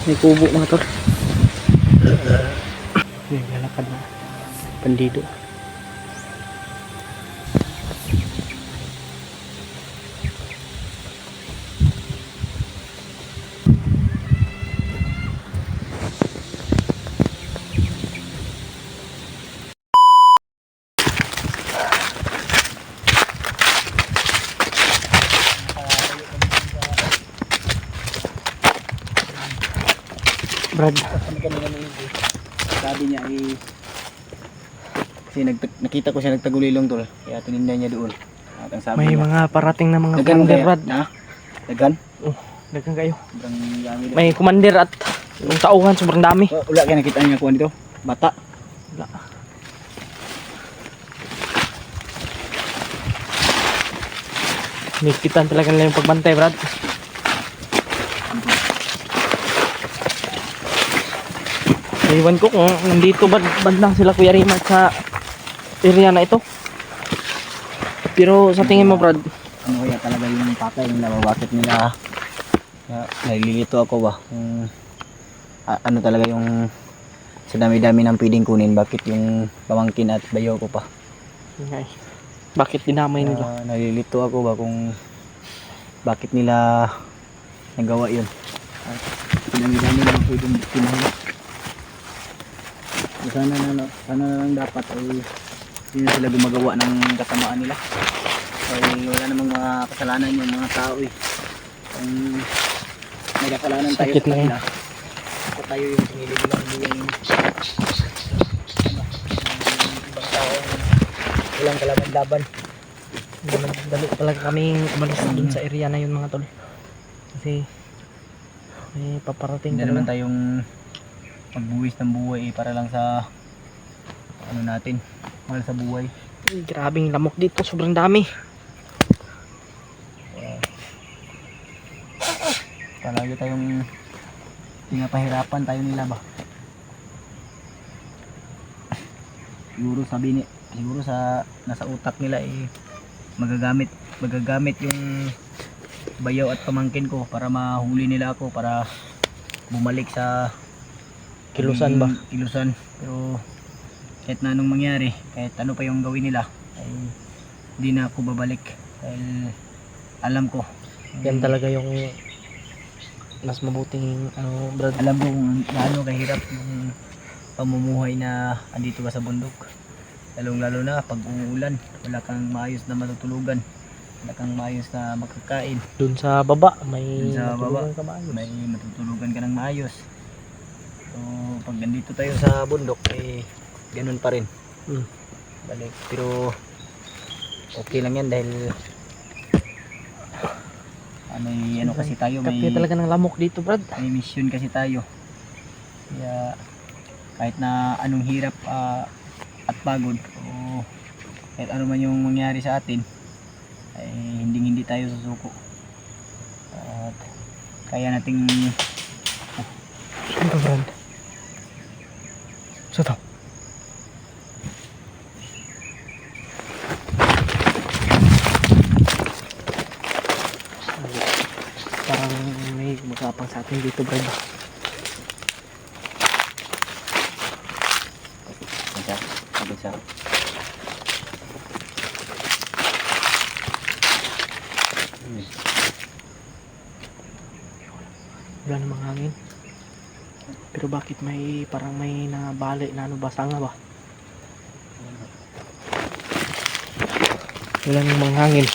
May kubo mga tol. May lalakad na bandido. Brad, sabi niya kasi nakita ko siya nagtagulilong tol, kaya tininda niya doon. At ang sabi may niya, mga parating na mga dagan commander, kaya? Brad. Ha? Dagan? Oh, dagan kayo. Dagang yami daw. May commander at yung tauhan sobrang dami. Wala kaya nakita niya kuha dito? Bata? Wala. Nikitan talaga nila yung pagbantay, Brad. Iwan ko kung nandito bandang sila Kuya Rimar sa area na ito. Pero sa tingin mo, Brad, Ano kaya talaga yung patay nila? Bakit nila nalilito ako ba? Ano talaga yung sa dami-dami ng pwedeng kunin, bakit yung pamangkin at bayo ko pa? okay, bakit dinamay nila? Nalilito ako ba kung bakit nila nagawa yun? At sa dami-dami ng pwedeng kunin. Sana na lang dapat ay hindi na sila gumagawa ng kasamaan nila. Ay wala namang mga kasalanan yung mga tao eh. Kung may kasalanan tayo Sakit sa na yun. kanila, ako tayo yung sinilid lang, hindi yung ibang tao walang kalaban-laban. Dali talaga kaming umalis dun sa area na yun, mga tol. Kasi may paparating Hindi naman tayong magbuwis ng buhay para lang sa ano natin, mahal sa buhay. Grabing lamok dito, sobrang dami. Palagi tayong pinapahirapan tayo nila ba. Siguro sa nasa utak nila eh magagamit yung bayaw at pamangkin ko para mahuli nila ako, para bumalik sa Kilusan ba? Kilusan. Pero kahit na anong mangyari, kahit ano pa yung gawin nila, ay hindi na ako babalik dahil alam ko Yan talaga yung mas mabuting ano, Brad. alam ko kung gaano kahirap yung pamumuhay na andito ka sa bundok, lalong lalo na pag uulan, wala kang maayos na matutulugan, wala kang maayos na makakain. Dun sa baba may Dun sa baba, matulungan ka maayos. may matutulugan ka ng maayos. So pag nandito tayo sa bundok eh ganun pa rin. Balik, pero okay lang yan dahil may ano kasi tayo, Kapya talaga ng lamok dito, Brad. may mission kasi tayo. Kaya kahit na anong hirap at pagod o kahit ano man yung mangyari sa atin ay hindi tayo susuko. At kaya nating Saan ka, Brad? Sa to? Parang may magkapang sa atin dito, Brad. isa. Wala namang hangin. Pero bakit may parang may nabali na ano, basanga ba? Wala namang hangin.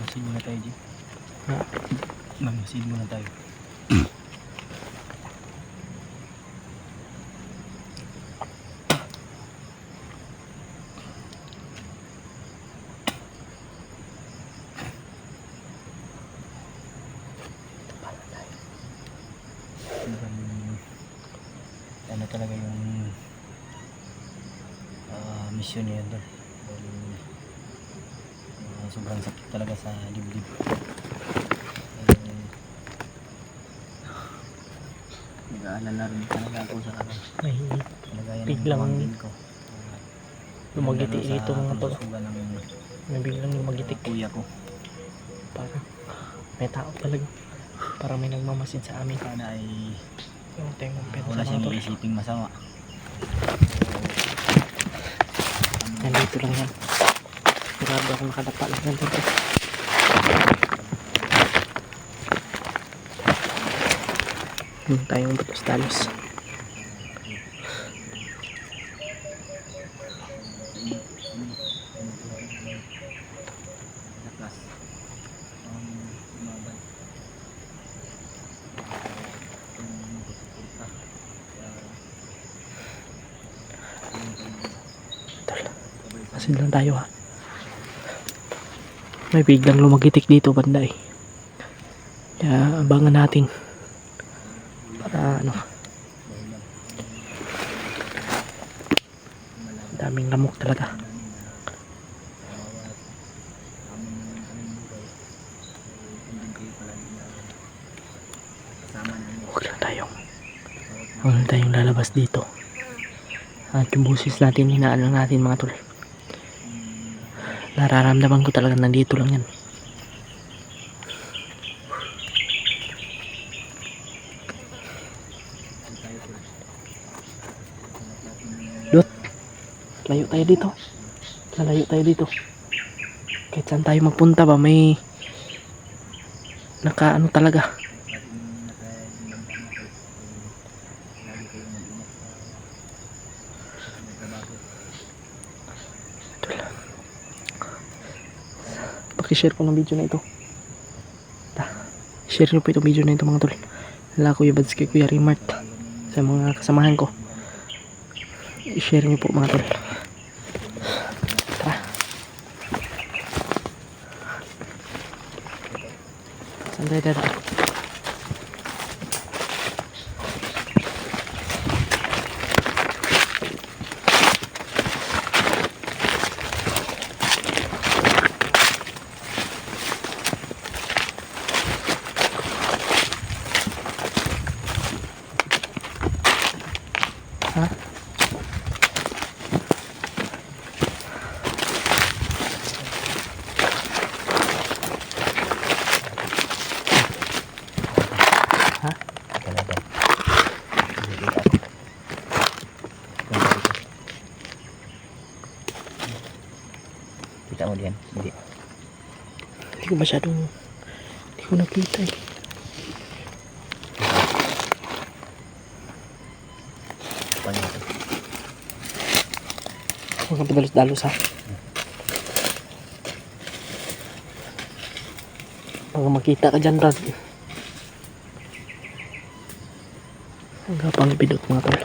Masid muna tayo, G. Ha? Masid muna tayo. Ano talaga yung mission niya doon, dahil sobrang sakit talaga sa dibdib. Nag-aalala rin talaga ako sa May kalagayan ng biglang pamangkin ko. lumagiti Lalo sa dito mga tol. kalusugan ng May biglang lumagitik. kuya ko. Parang may tao talaga. Parang may nagmamasid sa amin. Sana ay Yung tayong magpeta wala sa siyang mga tol. iisiping masama. Nandito lang yan. Sigurado akong nakadapa lang yan tol. Yung tayong batos-talos. Lakas. Umaban. Masid lang tayo ha. May biglang lumagitik dito banda eh. Kaya abangan natin. Para ano. Daming lamok talaga. Huwag lang tayong lalabas dito. At yung busis natin, hinaan lang natin mga tol. Nararamdaman ko talaga nandito lang yan. Dot, layo tayo dito. Lalayo tayo dito. Kahit saan tayo magpunta ba, may nakaano talaga. Pakishare po ng video na ito. Share nyo po itong video na ito mga tol. Lala Kuya Bads kay Kuya Rimart. Sa mga kasamahan ko. I-share nyo po mga tol. Tara. Saan tayo dadaan? Ha? Ha? Kita mo diyan? Hindi. Hindi ko masyadong hindi ko nakita eh. Huwag kang padalos-dalos ha. Baka makita ka dyan Rod. Ang gapang bidot mga tol.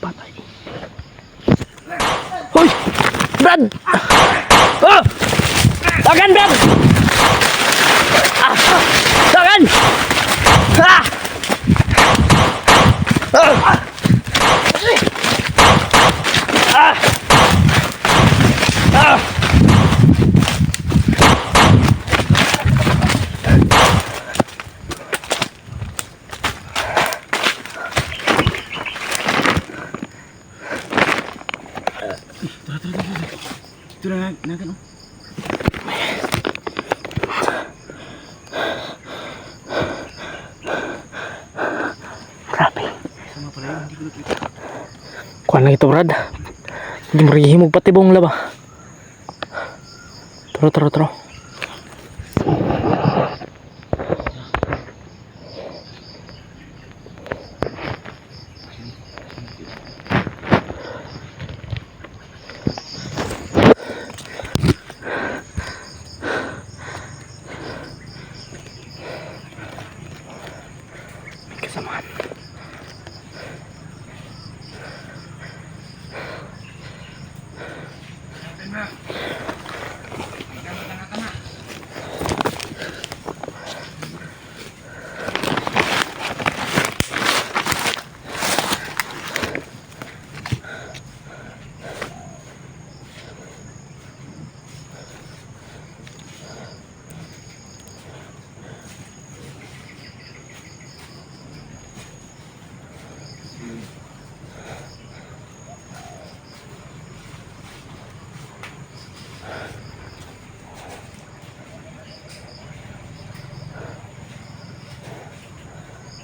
Patay. Hoy! Brad! Oh! Tagan, Brad! Ah! Tagan! Ah! Ah! Ah! Ah! Ito na natin oh. Grabe. Sama pala yun, hindi ko nakita. Kuha lang ito Brad. Hindi mo himog pati buong laba. Tro. May kasamaan.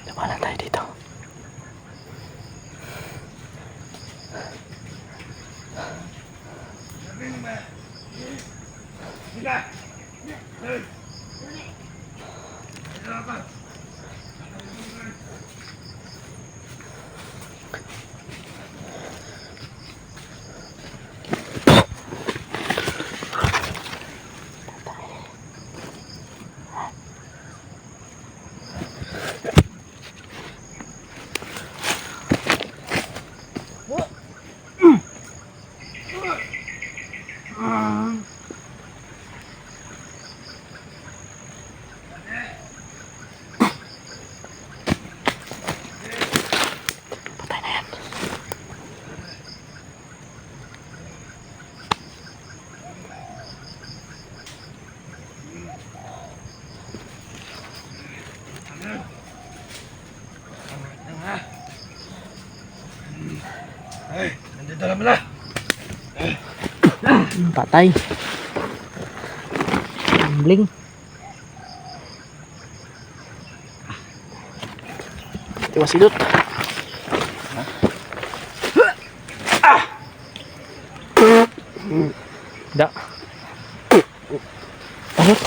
Labanan tayo dito. Patay na yan. Nandito na pala. Patay. Gambling. Iwas sidot. Da. Ayot.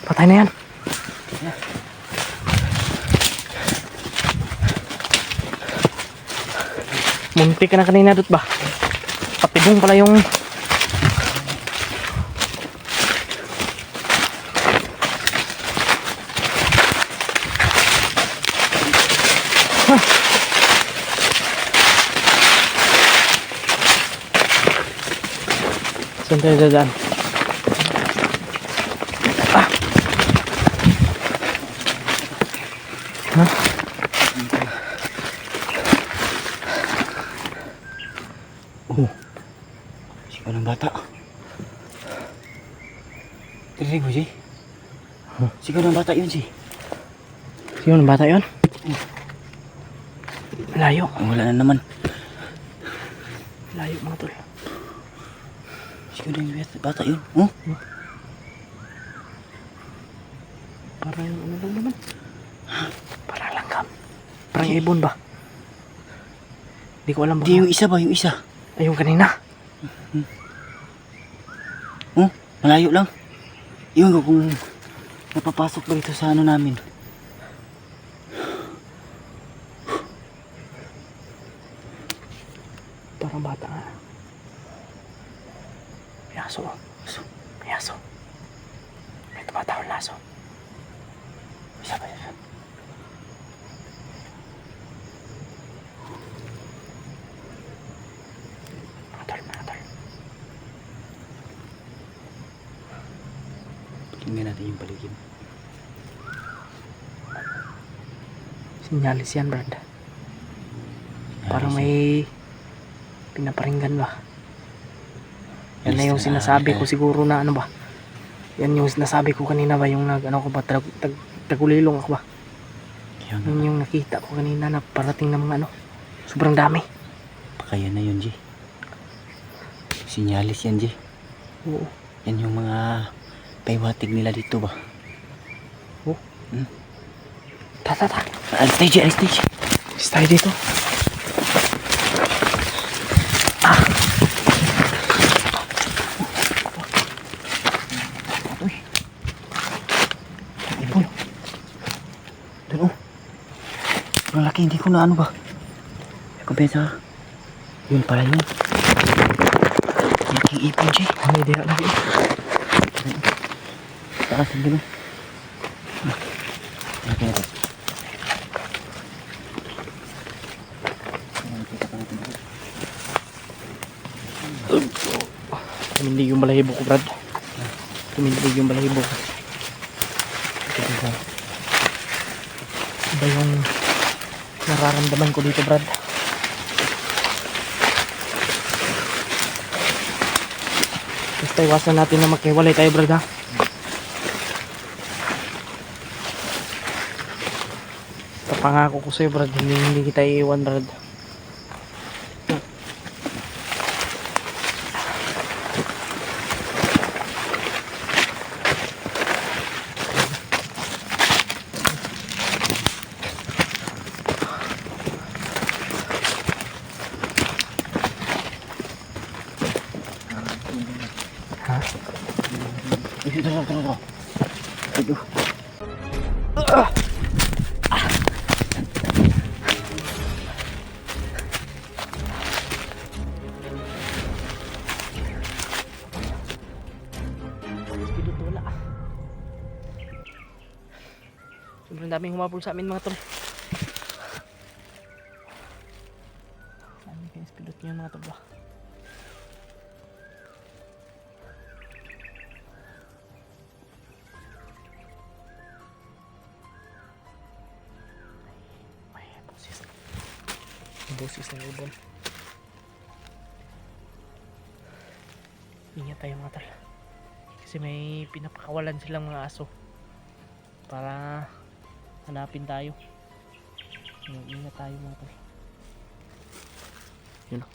Patay na yan. Munti ka na kanina dut ba? Patibong pala yung saan tayo dadaan? Ha? Oh. Sigaw ng bata. Tirinig mo, Jay? Sigaw ng bata yun, Jay. Sino ng bata yun? Layo. Wala na naman. Layo mga tol. Sigaw ng bata yun. Oh? Parang ano lang naman. Parang langgam. Parang ibon ba? Hindi ko alam ba. Hindi, yung isa ba? Yung isa. Ay, yung kanina. Oh? Malayo lang. Iwan ko kung napapasok ba ito sa ano namin. Parang bata nga. May aso. May aso. May tumatawal na aso. Isa ba yun? Mga tol. Tingnan natin yung paligid. Sinyalis yan, Brad. Parang may pinaparinggan ba? Yan na yung sinasabi ko siguro na ano ba? Yan yung sinasabi ko kanina ba, yung ano ko ba, tagulilong ako ba? Yun yung nakita ko kanina na parating ng mga ano, sobrang dami. Baka yan na yun, G. Sinyalis yan, G. Oo. Yan yung mga paiwatig nila dito ba? Oh. Hmm? Ta. Alis tayo, G. Alis tayo, G. Alis tayo dito. sobrang laki. Hindi ko na ano ba. Kumpesa. Yun pala yun. Laking ipon, Jay. Ang idea lagi. Taas ang gano'n. Laki na to. Tumindig yung balahibo ko, Brad. Tumindig yung balahibo ko. Iba yung nararamdaman ko dito, Brad. Basta iwasan natin na magkiwalay tayo, Brad, ha? Pangako ko sa'yo, Brad, hindi kita iiwan, Brad. Ha? Ito. Ito. Spidot wala. Sobrang daming humabol sa amin, mga tol. Saan yung spidot nyo, mga tol ba? May boses. May boses ng ibon. Ingat tayo, mga tol. Kasi may pinapakawalan silang mga aso para hanapin tayo. Ingat tayo, mga tol. Yun o.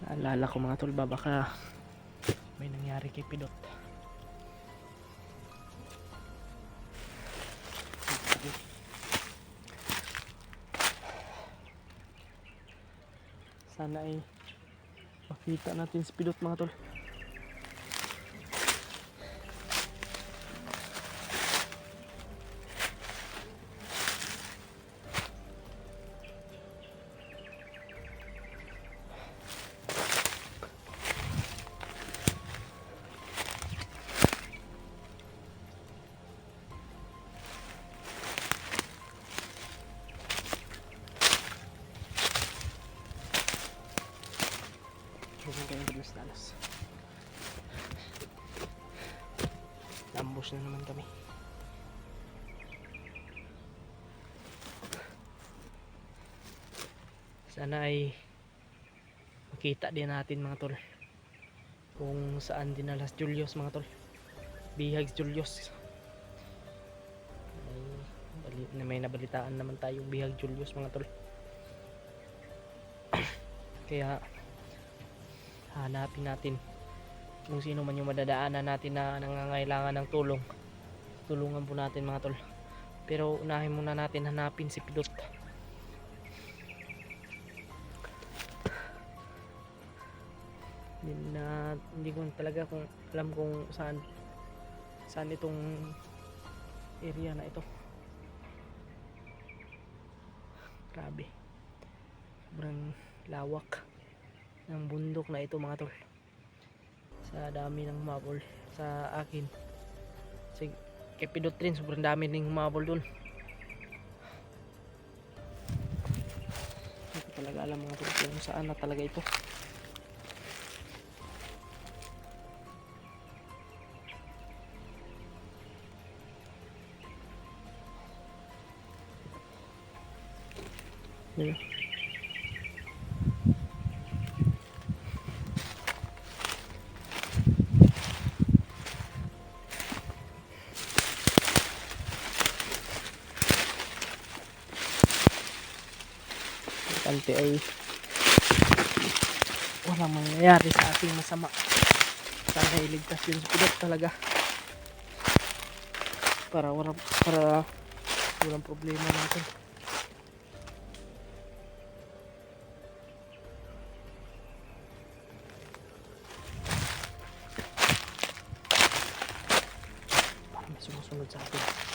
Naalala ko, mga tol ba, baka may nangyari kay Pidot. Sana ay makita natin si Pidot, mga tol. Huwag kayong dalos-dalos. Ambush na naman kami. Sana ay makita din natin, mga tol, kung saan dinalas Julius, mga tol. Bihags Julius. May nabalitaan naman tayong Bihag Julius, mga tol. Kaya hanapin natin kung sino man yung madadaanan natin na nangangailangan ng tulong. Tulungan po natin, mga tol. Pero unahin muna natin hanapin si Pidot. Hindi ko talaga kung alam kung saan itong area na ito. Grabe, sobrang lawak ng bundok na ito, mga tol. Sa dami ng humabol sa akin, kay Pidot rin, sobrang dami ng humabol dun. Hindi ko talaga alam, mga tol, kung saan na talaga ito. Yun. importante ay walang mangyayari sa ating masama. Sana iligtas yun sa pidot talaga para walang problema natin. Para may sumusunod sa atin.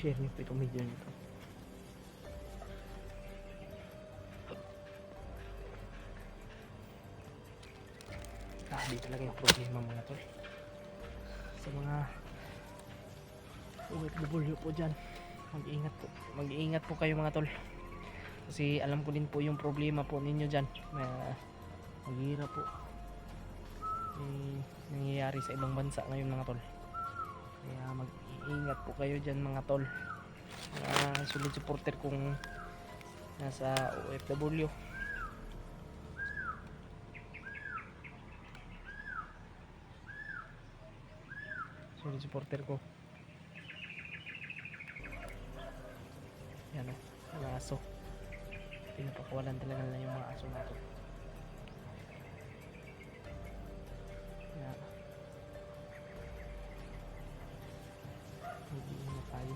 Share niyo po itong video nito. Grabe talaga yung problema mga tol. Sa mga OFW po dyan, mag-iingat po kayo mga tol. Kasi alam ko din po yung problema po ninyo dyan. Maghihirap po. Nangyayari sa ibang bansa ngayon mga tol. Kaya mag-iingat po kayo dyan mga tol. Mga solid supporter kung nasa OFW. Solid supporter ko. Yan o, mga aso. Pinapakawalan talaga nila yung mga aso natin. Kaya mag-iingat tayo.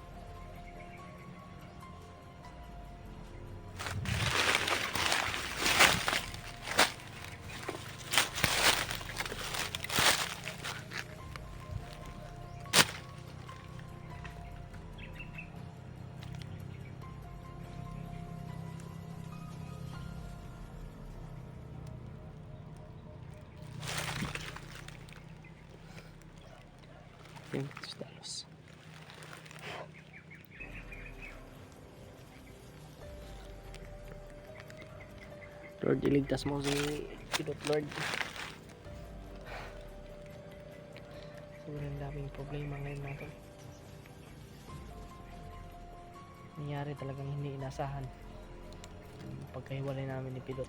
$20. Lord, iligtas mo si Pidot, Lord. Sobrang daming problema ngayon mga tol. Nangyari talagang hindi inasahan yung pagkahiwalay namin ni Pidot.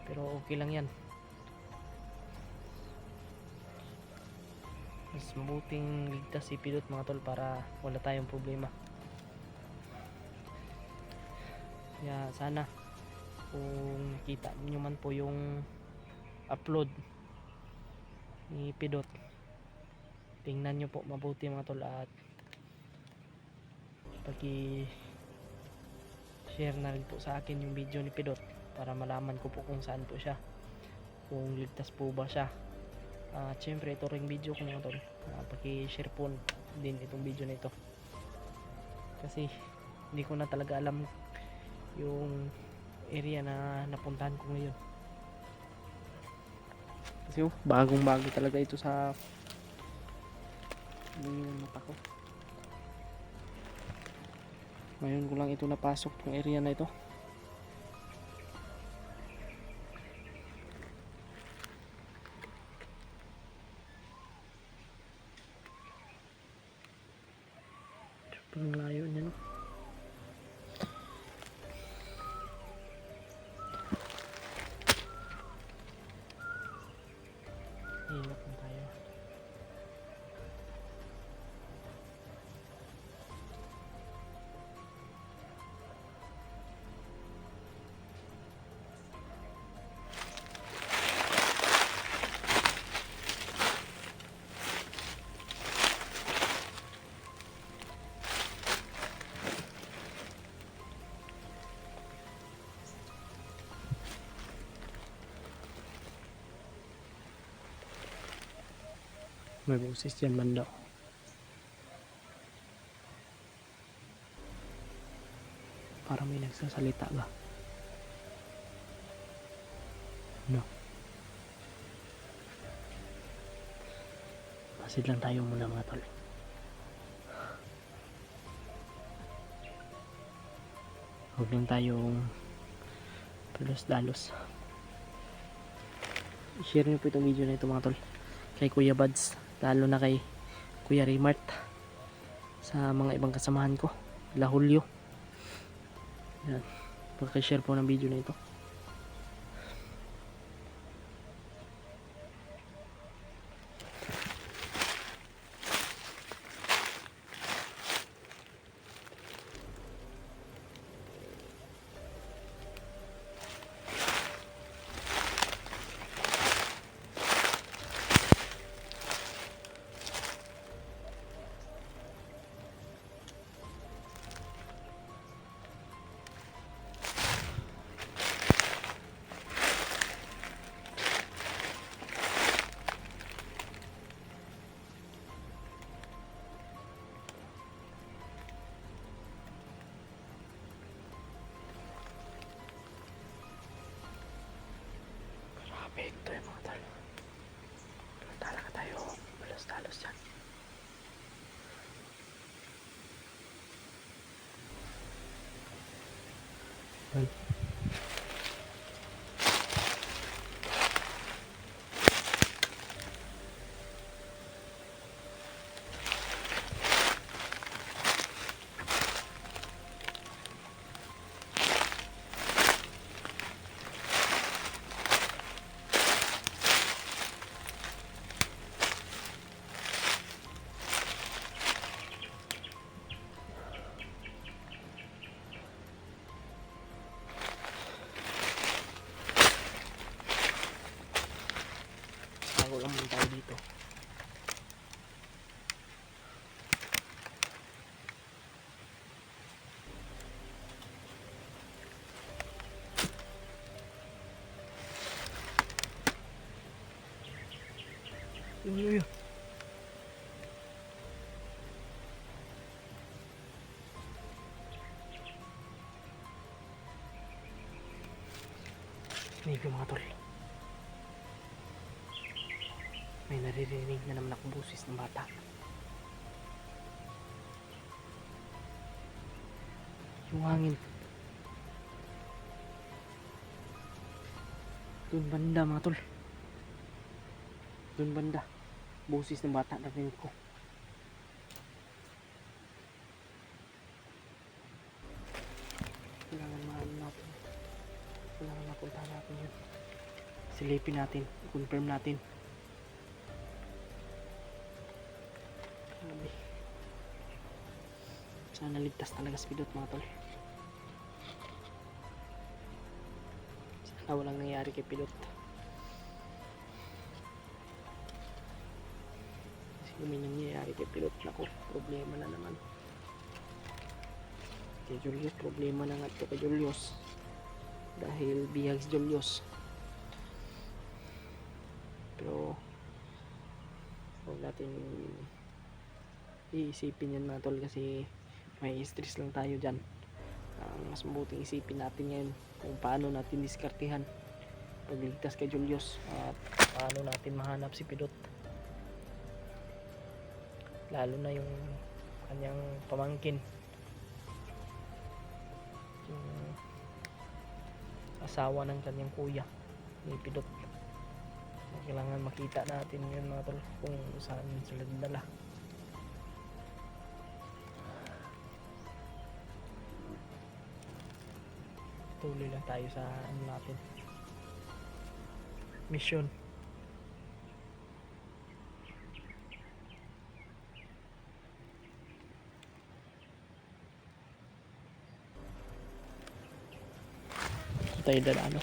Pero okay lang yan. Mas mabuting ligtas si Pidot mga tol para wala tayong problema. Kaya sana kung kita nyo man po yung upload ni Pidot, tingnan nyo po mabuti mga tol at paki-share na rin po sa akin yung video ni Pidot para malaman ko po kung saan po siya, kung ligtas po ba siya. At syempre ito ring video ko mga tol, paki-share po din itong video na ito kasi hindi ko na talaga alam yung area na napuntahan ko ngayon kasi bagong bago talaga ito sa mata ko. Ngayon ko lang ito napasok yung area na ito. Ang layo niya, no? Hilap na tayo. May boses dyan man daw. Parang may nagsasalita ba? No. Masid lang tayo muna mga tol. Huwag lang tayong dalos-dalos. i-share nyo po itong video na ito mga tol kay Kuya Buds, lalo na kay Kuya Raymart, sa mga ibang kasamahan ko, La Julio. Yan, pagka-share po ng video na ito. Grabe ito yung mga tol. Talaga tayo balos-talos dyan. Yan. Bago lang muna tayo dito. Yun. Maybe mga tol, may naririnig na naman akong busis ng bata. Yung hangin dun banda mga tol, dun banda, busis ng bata narinig ko. Kailangan maano natin, kailangan mapuntahan natin yun, silipin natin, i-confirm natin. Grabe, sana ligtas talaga si Pidot mga tol. Sana walang nangyari kay Pidot, kasi kung may nangyayari kay Pidot, naku, problema na naman. Kay Julius, problema na nga ito kay Julius, dahil bihag si Julius. Pero huwag natin iisipin yan mga tol, kasi may stress lang tayo dyan. Ang mas mabuting isipin natin ngayon kung paano natin diskartihan pagligtas kay Julius, at paano natin mahanap si Pidot, lalo na yung kanyang pamangkin, yung asawa ng kanyang kuya ni Pidot. Kailangan makita natin yun mga tol, kung saan sila dinala. Tuloy lang tayo sa ano natin, mission. Tayo dadaan,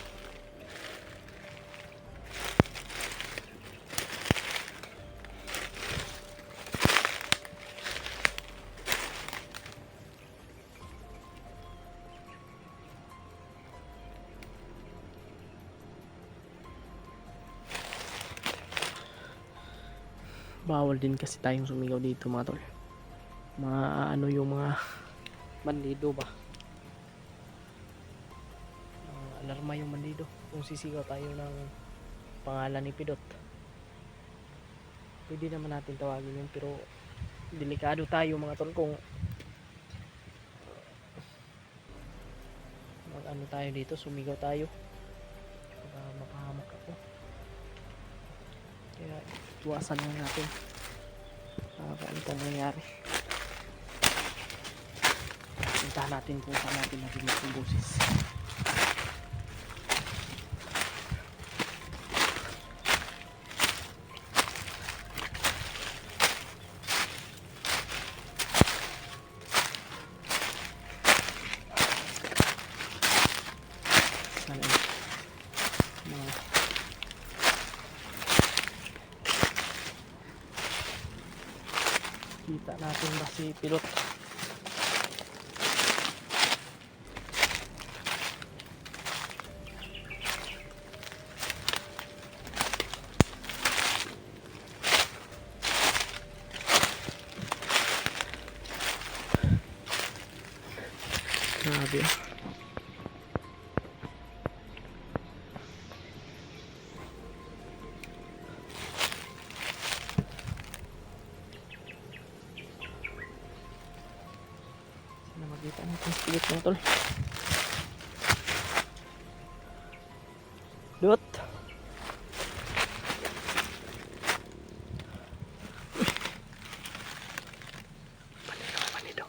bawal din kasi tayong sumigaw dito mga tol. Ano yung mga bandido ba, alarma yung bandido kung sisigaw tayo ng pangalan ni Pidot. Pwede naman natin tawagin yun, pero delikado tayo mga tol kung ano tayo dito, sumigaw tayo, baka mapahamak ako. Kaya iwasan lang natin. Ano itong nangyari. Puntahan natin kung saan natin narinig yung boses. Saan yun? Kita natin ba si pilot? Grabe. Sana makita natin si pilot mga tol. Pilot. Manido.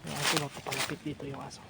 Yung aso, magpapalapit dito yung aso.